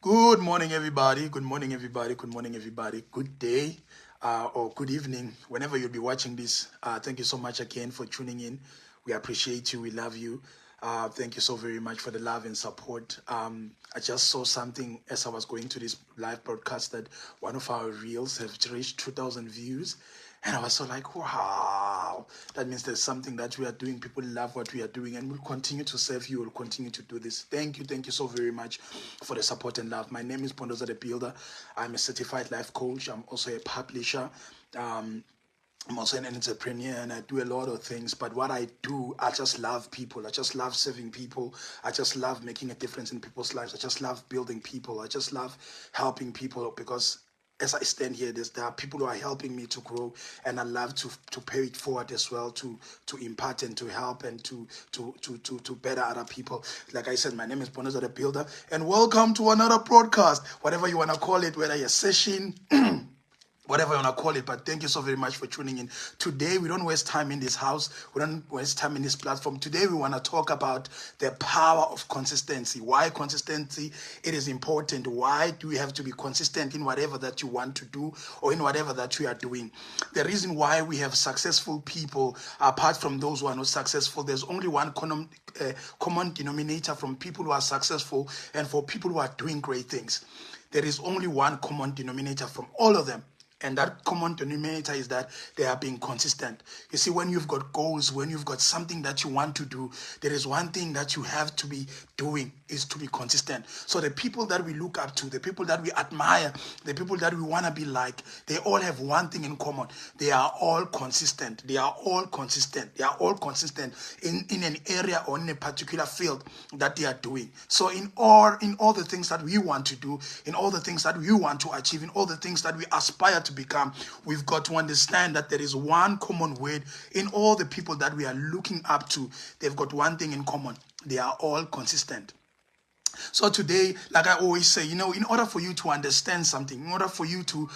Good morning, everybody. Good morning, everybody. Good morning, everybody. Good day or good evening, whenever you'll be watching this. Thank you so much again for tuning in. We appreciate you. We love you. Thank you so very much for the love and support. I just saw something as I was going to this live broadcast that one of our reels have reached 2,000 views. And I was so like, wow, that means there's something that we are doing. People love what we are doing, and we'll continue to serve you. We'll continue to do this. Thank you so very much for the support and love. My name is Pondoza the Builder. I'm a certified life coach. I'm also a publisher. Um, I'm also an entrepreneur and I do a lot of things. But what I do, I just love people. I just love serving people. I just love making a difference in people's lives. I just love building people. I just love helping people because as I stand here, there are people who are helping me to grow, and I love to pay it forward as well, to impart and to help and to better other people. Like I said, my name is Bonoza the Builder, and welcome to another broadcast, whatever you want to call it, whether a session. Whatever you want to call it, but thank you so very much for tuning in. Today, we don't waste time in this house. We don't waste time in this platform. Today, we want to talk about the power of consistency. Why consistency? It is important. Why do we have to be consistent in whatever that you want to do or in whatever that you are doing? The reason why we have successful people, apart from those who are not successful, there's only one common denominator from people who are successful and for people who are doing great things. There is only one common denominator from all of them. And that common denominator is that they are being consistent. You see, when you've got goals, when you've got something that you want to do, there is one thing that you have to be doing is to be consistent. So the people that we look up to, the people that we admire, the people that we want to be like, they all have one thing in common. They are all consistent. They are all consistent. They are all consistent in an area or in a particular field that they are doing. So in all the things that we want to do, in all the things that we want to achieve, in all the things that we aspire to become, we've got to understand that there is one common word in all the people that we are looking up to. They've got one thing in common. They are all consistent. So today, like I always say, in order for you to understand something, in order for you to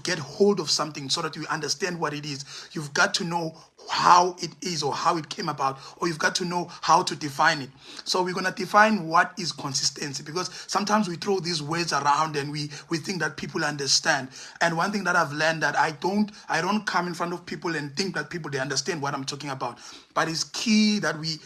get hold of something so that you understand what it is, you've got to know how it is or how it came about, or you've got to know how to define it. So we're going to define what is consistency, because sometimes we throw these words around and we think that people understand. And one thing that I've learned, that I don't come in front of people and think that they understand what I'm talking about. But it's key that we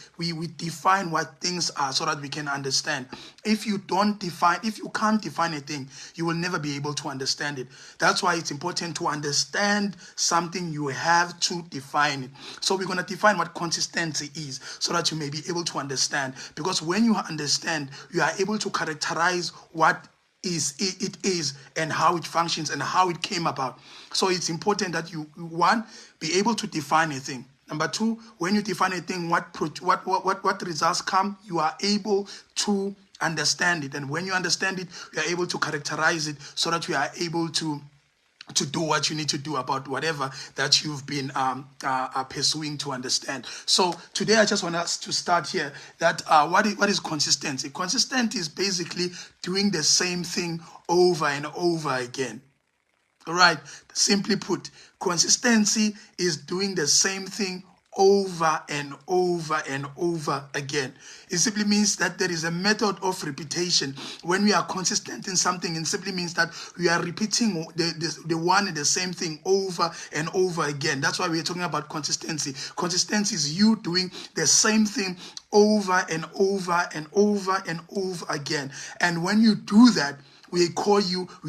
define what things are so that we can understand. If you can't define a thing, you will never be able to understand it. That's why it's important to understand something. You have to define it. So we're going to define what consistency is so that you may be able to understand. Because when you understand, you are able to characterize what it is and how it functions and how it came about. So it's important that you, one, be able to define a thing. Number two, when you define a thing, what results come, you are able to understand it. And when you understand it, you are able to characterize it so that you are able to do what you need to do about whatever that you've been pursuing to understand. So today I just want us to start here that what is consistency? Consistency is basically doing the same thing over and over again. All right, simply put, consistency is doing the same thing over and over and over again. It simply means that there is a method of repetition. When we are consistent in something, it simply means that we are repeating the one and the same thing over and over again. That's why we're talking about consistency. Consistency is you doing the same thing over and over and over and over again. And when you do that, we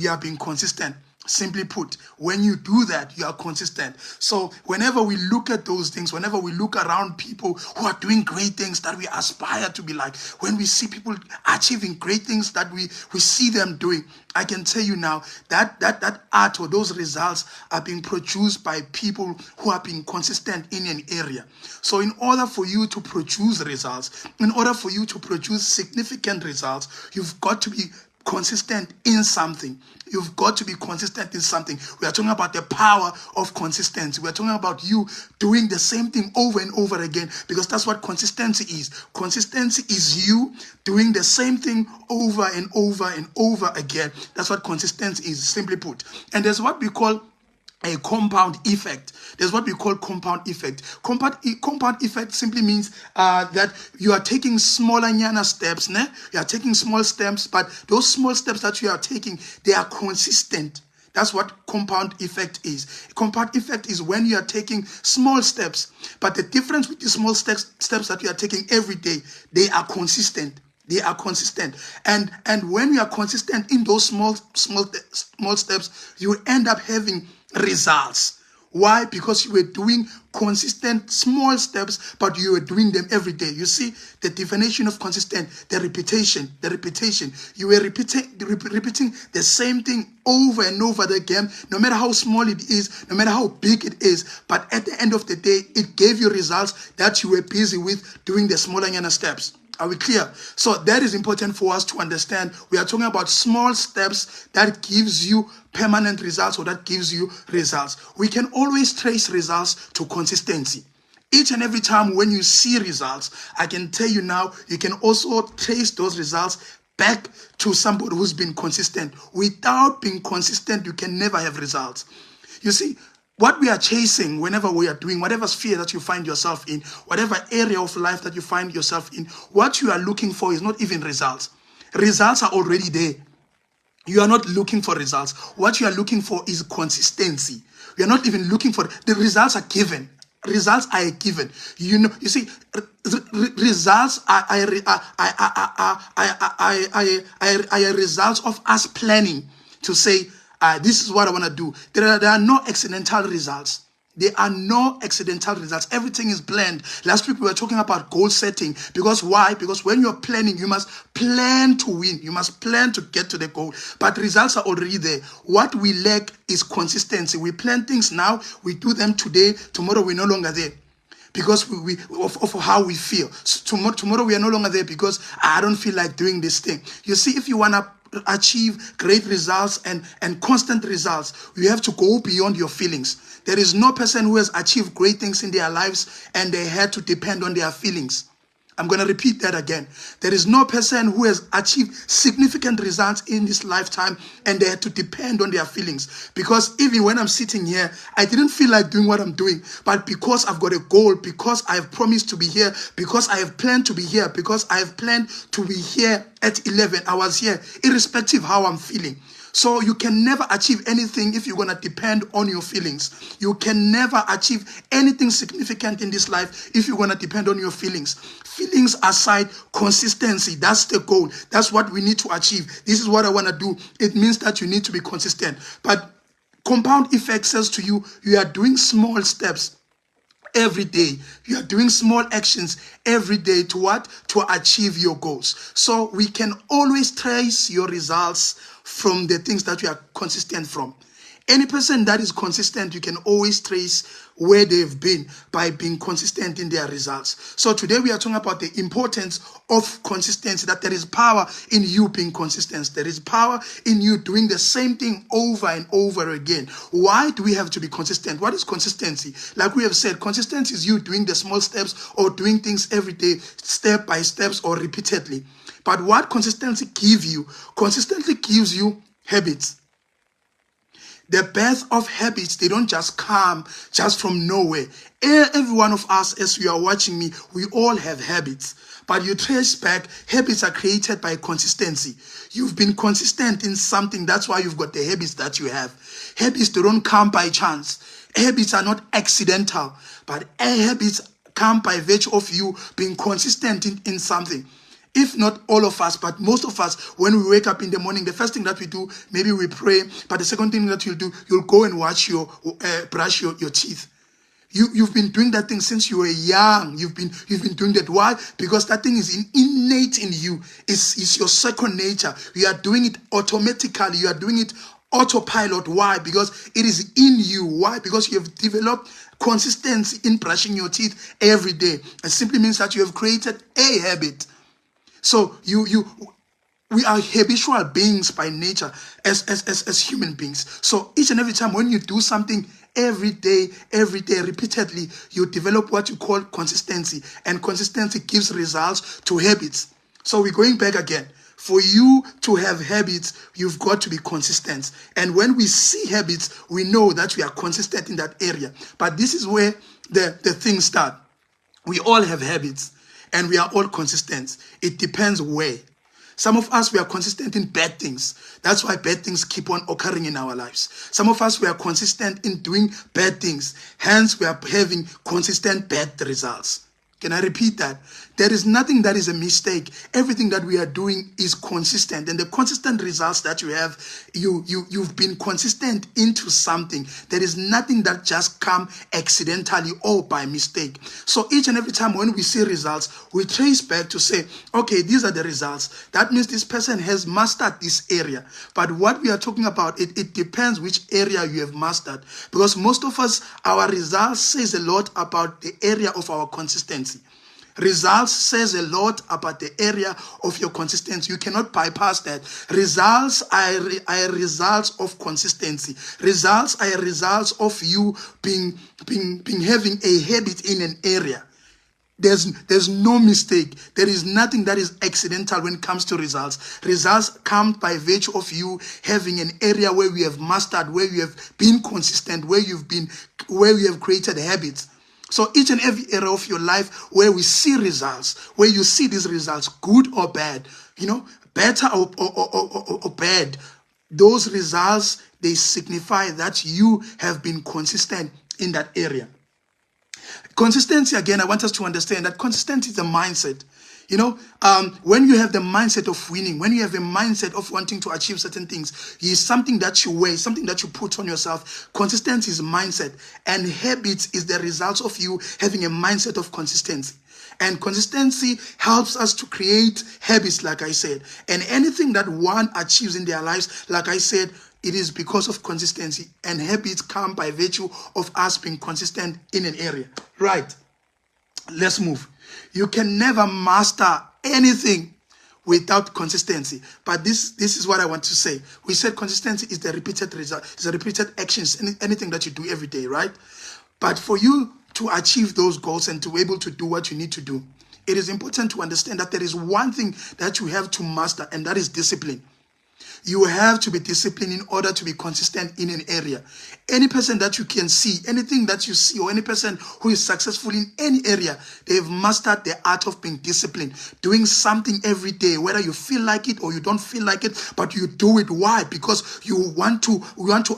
are being consistent. Simply put, when you do that, you are consistent. So whenever we look at those things, whenever we look around people who are doing great things that we aspire to be like, when we see people achieving great things that we see them doing, I can tell you now that art or those results are being produced by people who are being consistent in an area. So in order for you to produce results, in order for you to produce significant results, you've got to be consistent in something. You've got to be consistent in something. We are talking about the power of consistency. We are talking about you doing the same thing over and over again, because that's what consistency is. Consistency is you doing the same thing over and over and over again. That's what consistency is, simply put. And there's what we call a compound effect. There's what we call compound effect. Compound effect simply means that you are taking smaller nyana steps. Ne? You are taking small steps, but those small steps that you are taking, they are consistent. That's what compound effect is. Compound effect is when you are taking small steps, but the difference with the small steps that you are taking every day, they are consistent. They are consistent, and when you are consistent in those small steps, you end up having results. Why? Because you were doing consistent small steps, but you were doing them every day. You see the definition of consistent, the repetition. You were repeating the same thing over and over again, no matter how small it is, no matter how big it is. But at the end of the day, it gave you results that you were busy with doing the smaller steps. Are we clear? So that is important for us to understand. We are talking about small steps that gives you permanent results, or that gives you results. We can always trace results to consistency. Each and every time when you see results, I can tell you now, you can also trace those results back to somebody who's been consistent. Without being consistent, you can never have results. You see, what we are chasing whenever we are doing whatever sphere that you find yourself in, whatever area of life that you find yourself in, what you are looking for is not even results. Results are already there. You are not looking for results. What you are looking for is consistency. You are not even looking for the results are given. Results are given. You see, results are results of us planning to say, this is what I want to do. There are no accidental results. There are no accidental results. Everything is planned. Last week we were talking about goal setting. Because why? Because when you're planning, you must plan to win. You must plan to get to the goal. But results are already there. What we lack is consistency. We plan things now. We do them today. Tomorrow we're no longer there. Because of how we feel. So tomorrow we are no longer there because I don't feel like doing this thing. You see, if you want to achieve great results and constant results, you have to go beyond your feelings. There is no person who has achieved great things in their lives and they had to depend on their feelings. I'm going to repeat that again. There is no person who has achieved significant results in this lifetime and they had to depend on their feelings. Because even when I'm sitting here, I didn't feel like doing what I'm doing. But because I've got a goal, because I have promised to be here, because I have planned to be here, because I have planned to be here at 11, I was here, irrespective of how I'm feeling. So you can never achieve anything if you're going to depend on your feelings. You can never achieve anything significant in this life if you're going to depend on your feelings. Feelings aside, consistency, that's the goal. That's what we need to achieve. This is what I want to do. It means that you need to be consistent. But compound effect says to you, you are doing small steps every day. You are doing small actions every day to what? To achieve your goals. So we can always trace your results from the things that you are consistent from. Any person that is consistent, you can always trace where they've been by being consistent in their results. So today we are talking about the importance of consistency, that there is power in you being consistent. There is power in you doing the same thing over and over again. Why do we have to be consistent? What is consistency? Like we have said, consistency is you doing the small steps or doing things every day, step by steps or repeatedly. But what consistency gives you? Consistency gives you habits. The birth of habits, they don't just come just from nowhere. Every one of us, as you are watching me, we all have habits. But you trace back, habits are created by consistency. You've been consistent in something, that's why you've got the habits that you have. Habits, they don't come by chance. Habits are not accidental, but habits come by virtue of you being consistent in something. If not all of us, but most of us, when we wake up in the morning, the first thing that we do, maybe we pray, but the second thing that you'll do, you'll go and brush your teeth. You've been doing that thing since you were young. You've been doing that. Why? Because that thing is innate in you. It's your second nature. You are doing it automatically. You are doing it autopilot. Why? Because it is in you. Why? Because you have developed consistency in brushing your teeth every day. It simply means that you have created a habit. So we are habitual beings by nature as human beings. So each and every time when you do something every day, repeatedly, you develop what you call consistency. And consistency gives results to habits. So we're going back again. for you to have habits, you've got to be consistent. And when we see habits, we know that we are consistent in that area. But this is where the things start. We all have habits and we are all consistent. It depends where. Some of us, we are consistent in bad things. That's why bad things keep on occurring in our lives. Some of us, we are consistent in doing bad things. Hence, we are having consistent bad results. Can I repeat that? There is nothing that is a mistake. Everything that we are doing is consistent. And the consistent results that you have, you've been consistent into something. There is nothing that just come accidentally or by mistake. So each and every time when we see results, we trace back to say, okay, these are the results. That means this person has mastered this area. But what we are talking about, it depends which area you have mastered. Because most of us, our results says a lot about the area of our consistency. Results says a lot about the area of your consistency. You cannot bypass that. Results are results of consistency. Results are results of you being having a habit in an area. There's no mistake. There is nothing that is accidental when it comes to results. Results come by virtue of you having an area where you have mastered, where you have been consistent, where you have created habits. So each and every area of your life where we see results, where you see these results, good or bad, better or bad, those results, they signify that you have been consistent in that area. Consistency, again, I want us to understand that consistency is a mindset. When you have the mindset of winning, when you have a mindset of wanting to achieve certain things, it's something that you weigh, something that you put on yourself. Consistency is mindset, and habits is the result of you having a mindset of consistency. And consistency helps us to create habits, like I said. And anything that one achieves in their lives, like I said, it is because of consistency. And habits come by virtue of us being consistent in an area. Right. Let's move. You can never master anything without consistency. But this is what I want to say. We said consistency is the repeated result, is the repeated actions, anything that you do every day, right? But for you to achieve those goals and to be able to do what you need to do, it is important to understand that there is one thing that you have to master, and that is discipline. You have to be disciplined in order to be consistent in an area. Any person that you can see, anything that you see, or any person who is successful in any area, they have mastered the art of being disciplined, doing something every day, whether you feel like it or you don't feel like it, but you do it. Why? Because you want to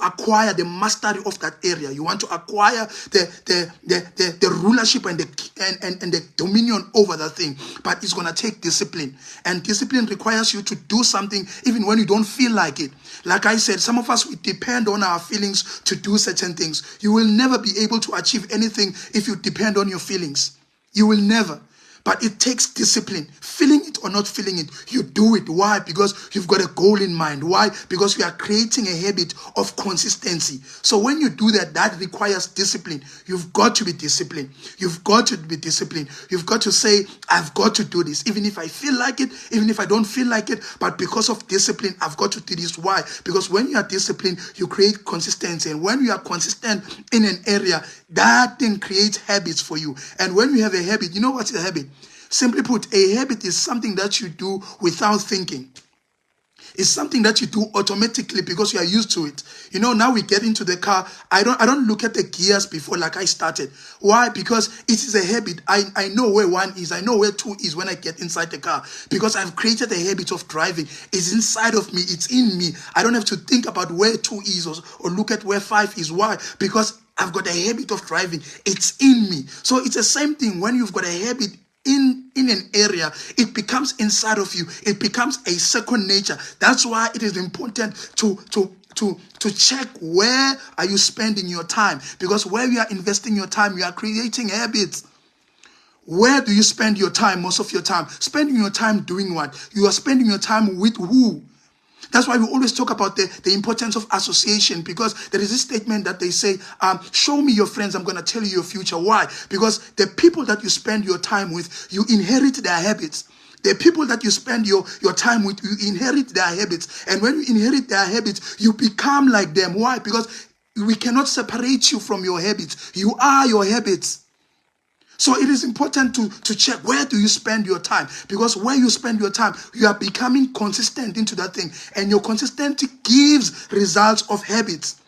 acquire the mastery of that area. You want to acquire the rulership and the dominion over that thing. But it's going to take discipline, and discipline requires you to do something even when you don't feel like it. Like I said, some of us, we depend on our feelings to do certain things. You will never be able to achieve anything if you depend on your feelings. You will never. But it takes discipline. Feeling it or not feeling it, you do it. Why? Because you've got a goal in mind. Why? Because you are creating a habit of consistency. So when you do that, that requires discipline. You've got to be disciplined. You've got to be disciplined. You've got to say, I've got to do this. Even if I feel like it, even if I don't feel like it, but because of discipline, I've got to do this. Why? Because when you are disciplined, you create consistency. And when you are consistent in an area, that thing creates habits for you. And when you have a habit, you know what's a habit? Simply put, a habit is something that you do without thinking. It's something that you do automatically because you are used to it. Now we get into the car. I don't look at the gears before like I started. Why? Because it is a habit. I know where one is. I know where two is when I get inside the car. Because I've created a habit of driving. It's inside of me. It's in me. I don't have to think about where two is or look at where five is. Why? Because I've got a habit of driving. It's in me. So it's the same thing when you've got a habit in an area, it becomes inside of you. It becomes a second nature. That's why it is important to check where are you spending your time. Because where you are investing your time, you are creating habits. Where do you spend your time, most of your time? Spending your time doing what? You are spending your time with who? That's why we always talk about the importance of association, because there is this statement that they say, show me your friends, I'm going to tell you your future. Why? Because the people that you spend your time with, you inherit their habits. The people that you spend your time with, you inherit their habits. And when you inherit their habits, you become like them. Why? Because we cannot separate you from your habits. You are your habits. So it is important to check, where do you spend your time? Because where you spend your time, you are becoming consistent into that thing. And your consistency gives results of habits.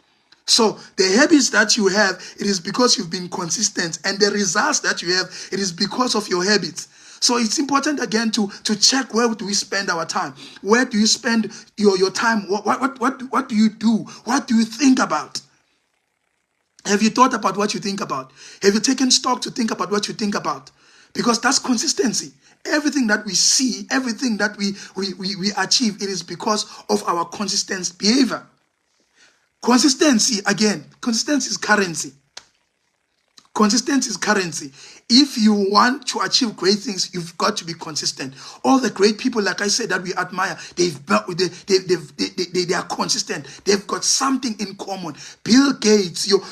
So the habits that you have, it is because you've been consistent. And the results that you have, it is because of your habits. So it's important again to check, where do we spend our time? Where do you spend your time? What do you do? What do you think about? Have you thought about what you think about? Have you taken stock to think about what you think about? Because that's consistency. Everything that we see, everything that we achieve, it is because of our consistent behavior. Consistency, again, consistency is currency. Consistency is currency. If you want to achieve great things, you've got to be consistent. All the great people, like I said, that we admire, they are consistent. They've got something in common. Bill Gates, your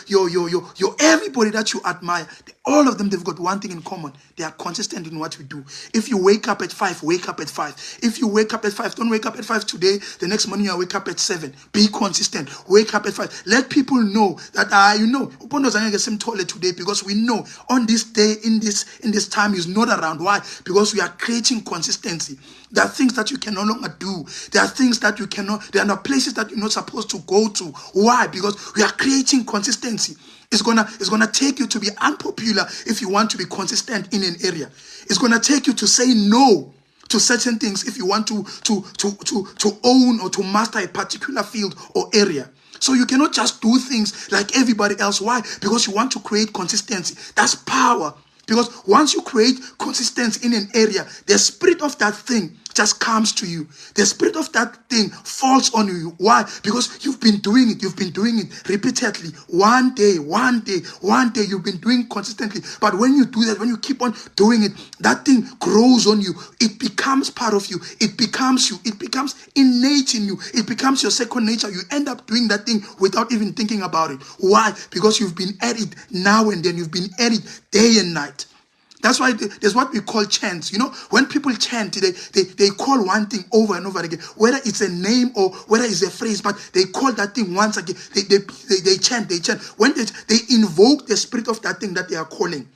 everybody that you admire, all of them, they've got one thing in common. They are consistent in what we do. If you wake up at 5, wake up at 5. If you wake up at 5, don't wake up at 5 today. The next morning you wake up at 7. Be consistent. Wake up at 5. Let people know that today, because we know on this day, in this time, is not around. Why? Because we are creating consistency. There are things that you can no longer do. There are things that you cannot. There are places that you're not supposed to go to. Why? Because we are creating consistency. It's gonna take you to be unpopular if you want to be consistent in an area. It's gonna take you to say no to certain things if you want to own or to master a particular field or area. So you cannot just do things like everybody else. Why? Because you want to create consistency. That's power. Because once you create consistency in an area, the spirit of that thing just comes to you. The spirit of that thing falls on you. Why? Because you've been doing it. You've been doing it repeatedly. One day, you've been doing consistently. But when you do that, when you keep on doing it, that thing grows on you. It becomes part of you. It becomes you. It becomes innate in you. It becomes your second nature. You end up doing that thing without even thinking about it. Why? Because you've been at it now and then. You've been at it day and night. That's why there's what we call chants. You know, when people chant, they call one thing over and over again, whether it's a name or whether it's a phrase, but they call that thing once again. They chant. When they invoke the spirit of that thing that they are calling.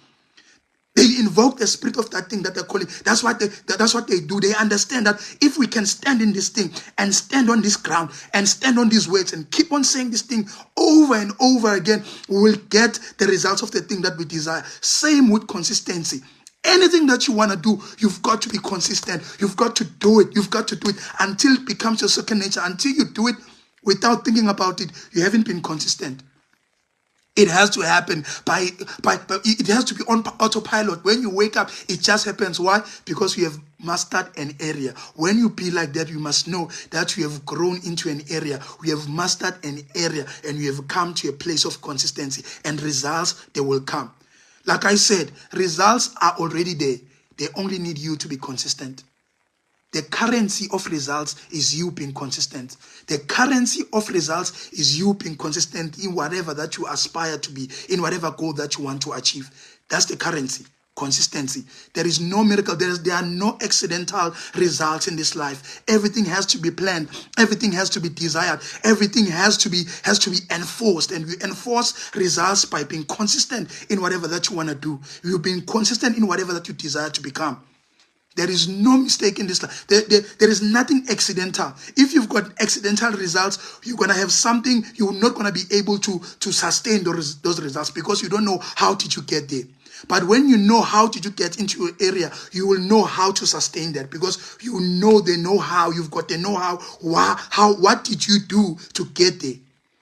They invoke the spirit of that thing that they're calling. That's what they do. They understand that if we can stand in this thing and stand on this ground and stand on these words and keep on saying this thing over and over again, we will get the results of the thing that we desire. Same with consistency. Anything that you want to do, you've got to be consistent. You've got to do it. You've got to do it until it becomes your second nature. Until you do it without thinking about it, you haven't been consistent. It has to happen it has to be on autopilot. When you wake up, it just happens. Why? Because you have mastered an area. When you be like that, you must know that you have grown into an area. We have mastered an area and you have come to a place of consistency, and results, they will come. Like I said, results are already there. They only need you to be consistent. The currency of results is you being consistent. The currency of results is you being consistent in whatever that you aspire to be, in whatever goal that you want to achieve. That's the currency, consistency. There is no miracle. There are no accidental results in this life. Everything has to be planned. Everything has to be desired. Everything has to be enforced. And we enforce results by being consistent in whatever that you want to do. You're being consistent in whatever that you desire to become. There is no mistake in this life. There is nothing accidental. If you've got accidental results, you're going to have something, you're not going to be able to sustain those results because you don't know how did you get there. But when you know how did you get into your area, you will know how to sustain that because you know the know-how. You've got the know-how. What did you do to get there?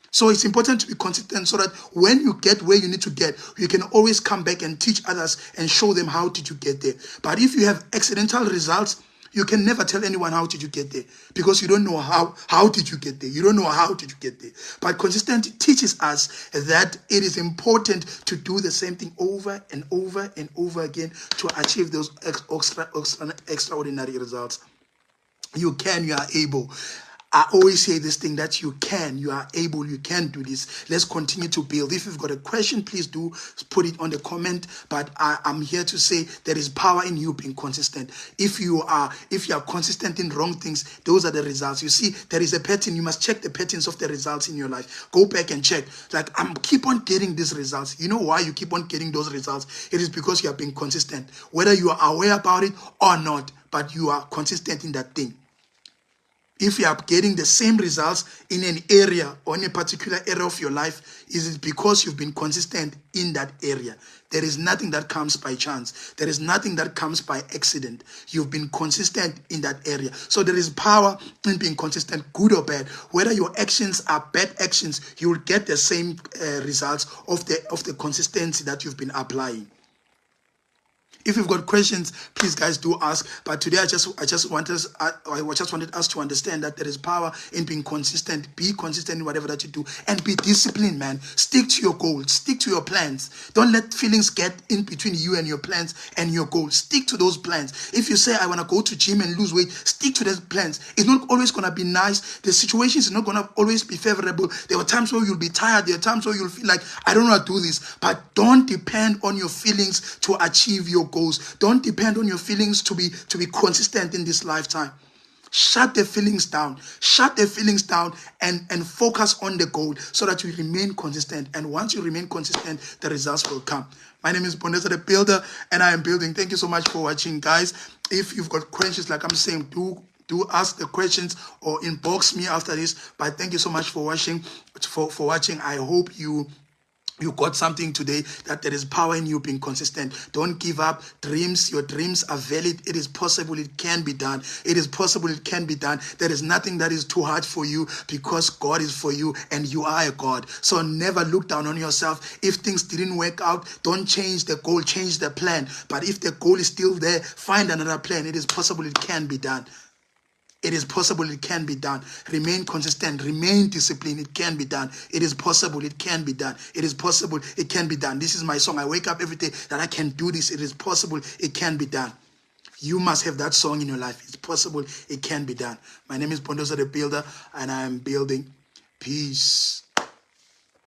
So it's important to be consistent so that when you get where you need to get, you can always come back and teach others and show them how did you get there. But if you have accidental results, you can never tell anyone how did you get there because you don't know how did you get there. You don't know how did you get there. But consistency teaches us that it is important to do the same thing over and over and over again to achieve those extraordinary results. You are able. I always say this thing that you are able, you can do this. Let's continue to build. If you've got a question, please do put it on the comment. But I'm here to say there is power in you being consistent. If you are consistent in wrong things, those are the results. You see, there is a pattern. You must check the patterns of the results in your life. Go back and check. Like, I'm keep on getting these results. You know why you keep on getting those results? It is because you have been consistent, whether you are aware about it or not, but you are consistent in that thing. If you are getting the same results in an area or in a particular area of your life, is it because you've been consistent in that area? There is nothing that comes by chance. There is nothing that comes by accident. You've been consistent in that area. So there is power in being consistent, good or bad. Whether your actions are bad actions, you will get the same results of the consistency that you've been applying. If you've got questions, please guys do ask. But today I just wanted us to understand that there is power in being consistent. Be consistent in whatever that you do, and be disciplined, man. Stick to your goals. Stick to your plans. Don't let feelings get in between you and your plans and your goals. Stick to those plans. If you say, I want to go to gym and lose weight, stick to those plans. It's not always going to be nice. The situations are not going to always be favorable. There are times where you'll be tired. There are times where you'll feel like, I don't want to do this. But don't depend on your feelings to achieve your goals. Don't depend on your feelings to be consistent in this lifetime. Shut the feelings down. Shut the feelings down and focus on the goal so that you remain consistent. And once you remain consistent, the results will come. My name is Bondeza the Builder, and I am building. Thank you so much for watching, guys. If you've got questions, like I'm saying, do ask the questions or inbox me after this. But thank you so much for watching. I hope you got something today, that there is power in you being consistent. Don't give up. Your dreams are valid. It is possible. It can be done. It is possible. It can be done. There is nothing that is too hard for you, because God is for you and you are a God. So never look down on yourself. If things didn't work out, don't change the goal, change the plan. But if the goal is still there, find another plan. It is possible. It can be done. It is possible. It can be done. Remain consistent. Remain disciplined. It can be done. It is possible. It can be done. It is possible. It can be done. This is my song. I wake up every day that I can do this. It is possible. It can be done. You must have that song in your life. It's possible. It can be done. My name is Bondeza the Builder, and I am building. Peace.